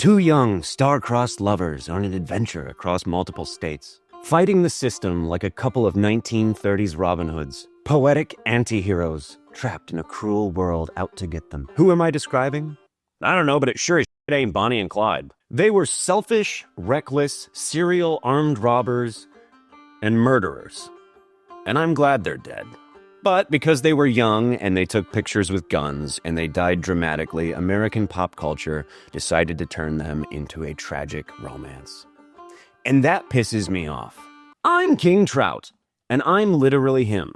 Two young, star-crossed lovers on an adventure across multiple states, fighting the system like a couple of 1930s Robin Hoods, poetic anti-heroes trapped in a cruel world out to get them. Who am I describing? I don't know, but it sure as shit ain't Bonnie and Clyde. They were selfish, reckless, serial armed robbers and murderers. And I'm glad they're dead. But because they were young and they took pictures with guns and they died dramatically, American pop culture decided to turn them into a tragic romance. And that pisses me off. I'm King Trout, and I'm literally him.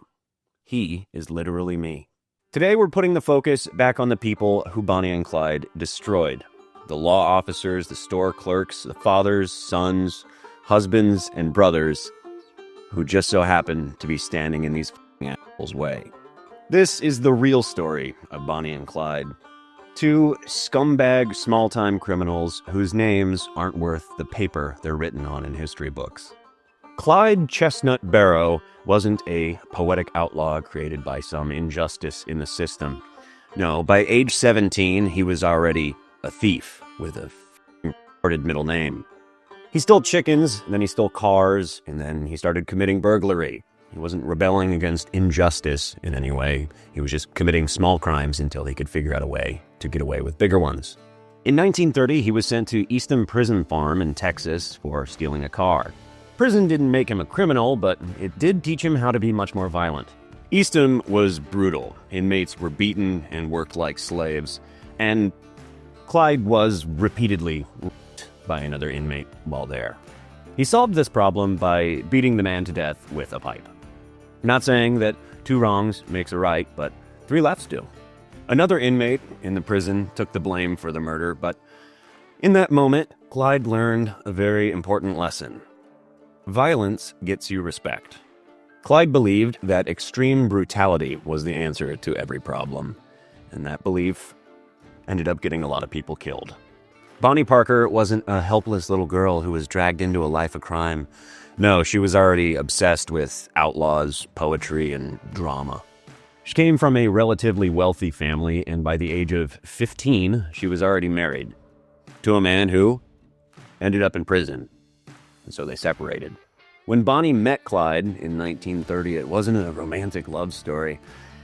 He is literally me. Today we're putting the focus back on the people who Bonnie and Clyde destroyed. The law officers, the store clerks, the fathers, sons, husbands, and brothers who just so happen to be standing in these assholes' way. This is the real story of Bonnie and Clyde. Two scumbag, small-time criminals whose names aren't worth the paper they're written on in history books. Clyde Chestnut Barrow wasn't a poetic outlaw created by some injustice in the system. No, by age 17, he was already a thief with a retarded middle name. He stole chickens, then he stole cars, and then he started committing burglary. He wasn't rebelling against injustice in any way. He was just committing small crimes until he could figure out a way to get away with bigger ones. In 1930, he was sent to Eastham Prison Farm in Texas for stealing a car. Prison didn't make him a criminal, but it did teach him how to be much more violent. Eastham was brutal. Inmates were beaten and worked like slaves, and Clyde was repeatedly raped by another inmate while there. He solved this problem by beating the man to death with a pipe. Not saying that two wrongs makes a right, but three lefts do. Another inmate in the prison took the blame for the murder, but in that moment, Clyde learned a very important lesson. Violence gets you respect. Clyde believed that extreme brutality was the answer to every problem, and that belief ended up getting a lot of people killed. Bonnie Parker wasn't a helpless little girl who was dragged into a life of crime. No, she was already obsessed with outlaws, poetry, and drama. She came from a relatively wealthy family, and by the age of 15, she was already married to a man who ended up in prison, and so they separated. When Bonnie met Clyde in 1930, it wasn't a romantic love story.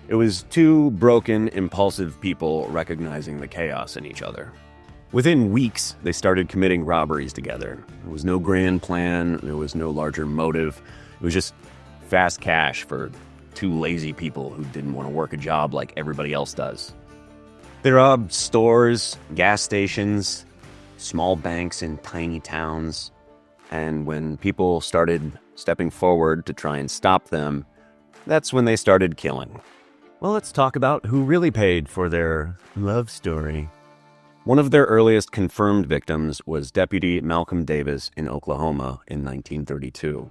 It was two broken, impulsive people recognizing the chaos in each other. Within weeks, they started committing robberies together. There was no grand plan, there was no larger motive. It was just fast cash for two lazy people who didn't want to work a job like everybody else does. They robbed stores, gas stations, small banks in tiny towns. And when people started stepping forward to try and stop them, that's when they started killing. Well, let's talk about who really paid for their love story. One of their earliest confirmed victims was Deputy Malcolm Davis in Oklahoma in 1932.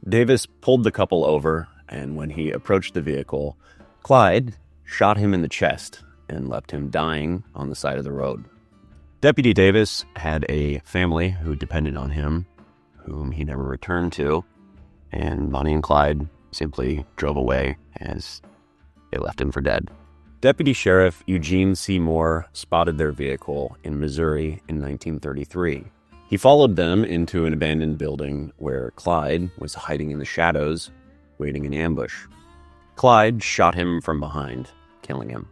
Davis pulled the couple over, and when he approached the vehicle, Clyde shot him in the chest and left him dying on the side of the road. Deputy Davis had a family who depended on him, whom he never returned to, and Bonnie and Clyde simply drove away as they left him for dead. Deputy Sheriff Eugene C. Moore spotted their vehicle in Missouri in 1933. He followed them into an abandoned building where Clyde was hiding in the shadows, waiting in ambush. Clyde shot him from behind, killing him.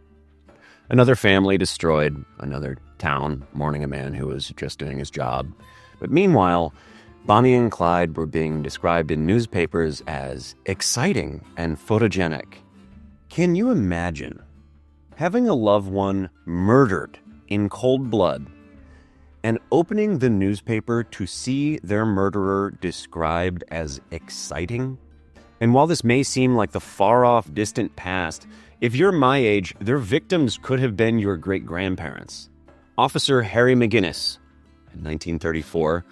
Another family destroyed, another town mourning a man who was just doing his job. But meanwhile, Bonnie and Clyde were being described in newspapers as exciting and photogenic. Can you imagine having a loved one murdered in cold blood and opening the newspaper to see their murderer described as exciting? And while this may seem like the far-off, distant past, if you're my age, their victims could have been your great-grandparents. Officer Harry McGinnis, in 1934,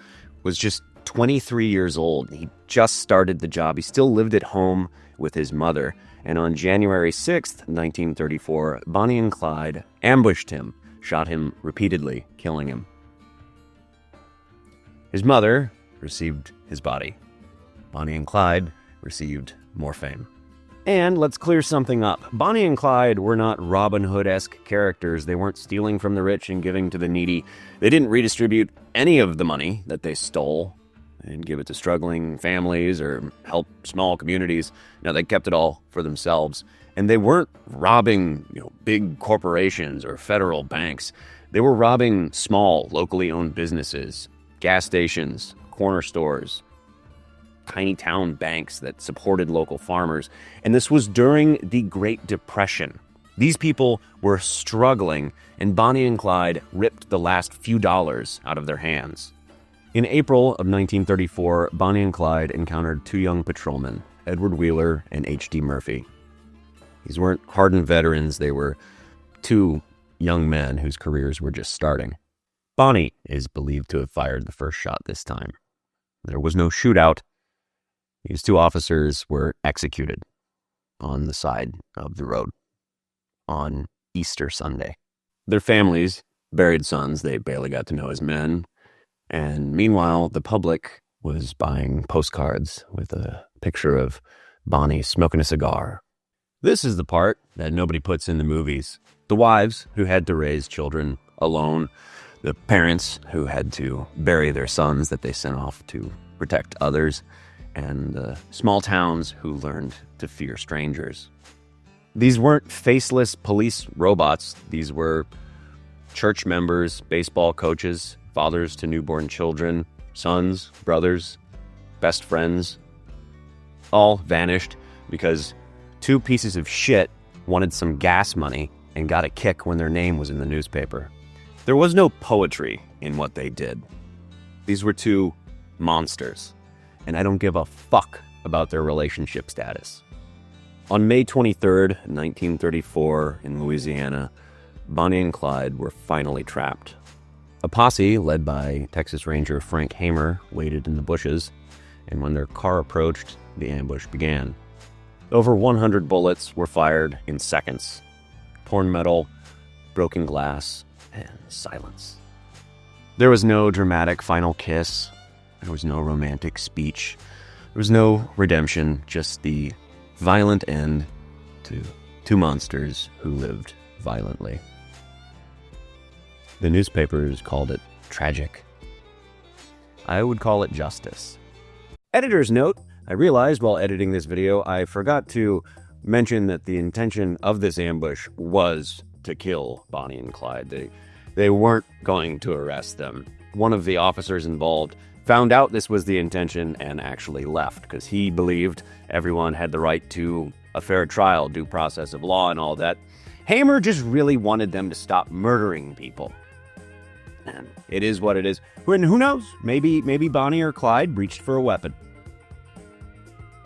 was just 23 years old. He just started the job. He still lived at home with his mother. And on January 6th, 1934, Bonnie and Clyde ambushed him, shot him repeatedly, killing him. His mother received his body. Bonnie and Clyde received more fame. And let's clear something up. Bonnie and Clyde were not Robin Hood-esque characters. They weren't stealing from the rich and giving to the needy. They didn't redistribute any of the money that they stole and give it to struggling families or help small communities. No, they kept it all for themselves. And they weren't robbing, big corporations or federal banks. They were robbing small, locally owned businesses, gas stations, corner stores, tiny town banks that supported local farmers. And this was during the Great Depression. These people were struggling, and Bonnie and Clyde ripped the last few dollars out of their hands. In April of 1934, Bonnie and Clyde encountered two young patrolmen, Edward Wheeler and H.D. Murphy. These weren't hardened veterans, they were two young men whose careers were just starting. Bonnie is believed to have fired the first shot this time. There was no shootout. These two officers were executed on the side of the road on Easter Sunday. Their families buried sons they barely got to know as men. And meanwhile, the public was buying postcards with a picture of Bonnie smoking a cigar. This is the part that nobody puts in the movies. The wives who had to raise children alone, the parents who had to bury their sons that they sent off to protect others, and the small towns who learned to fear strangers. These weren't faceless police robots. These were church members, baseball coaches, fathers to newborn children, sons, brothers, best friends. All vanished because two pieces of shit wanted some gas money and got a kick when their name was in the newspaper. There was no poetry in what they did. These were two monsters, and I don't give a fuck about their relationship status. On May 23rd, 1934, in Louisiana, Bonnie and Clyde were finally trapped. A posse led by Texas Ranger Frank Hamer waited in the bushes, and when their car approached, the ambush began. Over 100 bullets were fired in seconds. Torn metal, broken glass, and silence. There was no dramatic final kiss. There was no romantic speech. There was no redemption, just the violent end to two monsters who lived violently. The newspapers called it tragic. I would call it justice. Editor's note, I realized while editing this video, I forgot to mention that the intention of this ambush was to kill Bonnie and Clyde. They weren't going to arrest them. One of the officers involved found out this was the intention and actually left because he believed everyone had the right to a fair trial, due process of law and all that. Hamer just really wanted them to stop murdering people. And it is what it is. And who knows? Maybe Bonnie or Clyde reached for a weapon.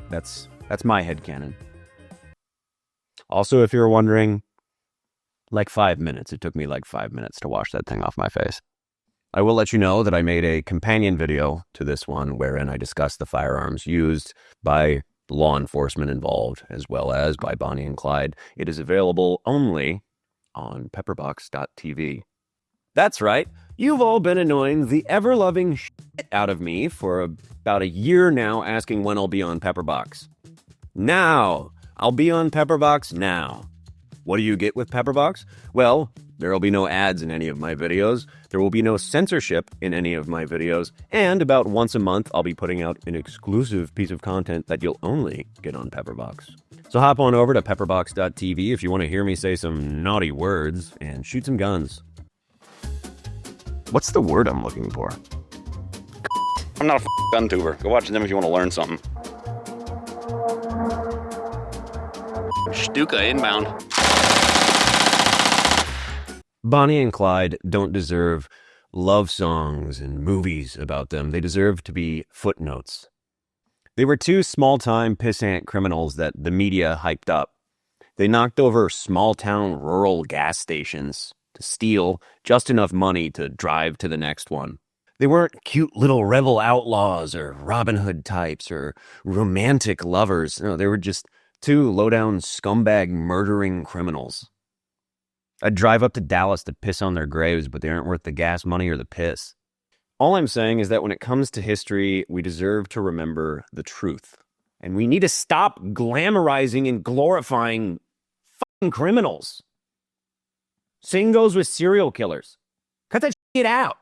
That's my headcanon. Also, if you're wondering, like 5 minutes. It took me like 5 minutes to wash that thing off my face. I will let you know that I made a companion video to this one wherein I discuss the firearms used by law enforcement involved, as well as by Bonnie and Clyde. It is available only on pepperbox.tv. That's right. You've all been annoying the ever-loving shit out of me for about a year now, asking when I'll be on Pepperbox. Now! I'll be on Pepperbox now. What do you get with Pepperbox? Well, there will be no ads in any of my videos, there will be no censorship in any of my videos, and about once a month I'll be putting out an exclusive piece of content that you'll only get on Pepperbox. So hop on over to pepperbox.tv if you want to hear me say some naughty words and shoot some guns. What's the word I'm looking for? I'm not a gun tuber. Go watch them if you want to learn something. Stuka inbound. Bonnie and Clyde don't deserve love songs and movies about them. They deserve to be footnotes. They were two small-time pissant criminals that the media hyped up. They knocked over small-town rural gas stations to steal just enough money to drive to the next one. They weren't cute little rebel outlaws or Robin Hood types or romantic lovers. No, they were just two low-down scumbag murdering criminals. I'd drive up to Dallas to piss on their graves, but they aren't worth the gas money or the piss. All I'm saying is that when it comes to history, we deserve to remember the truth And we need to stop glamorizing and glorifying fucking criminals. Same goes with serial killers. Cut that shit out.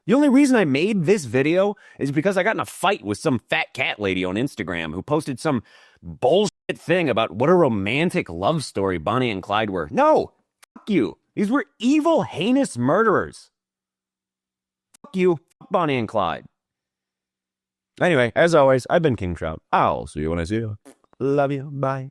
The only reason I made this video is because I got in a fight with some fat cat lady on Instagram who posted some bullshit thing about what a romantic love story Bonnie and Clyde were. No, fuck you. These were evil, heinous murderers. Fuck you, fuck Bonnie and Clyde. Anyway, as always, I've been King Trout. I'll see you when I see you. Love you. Bye.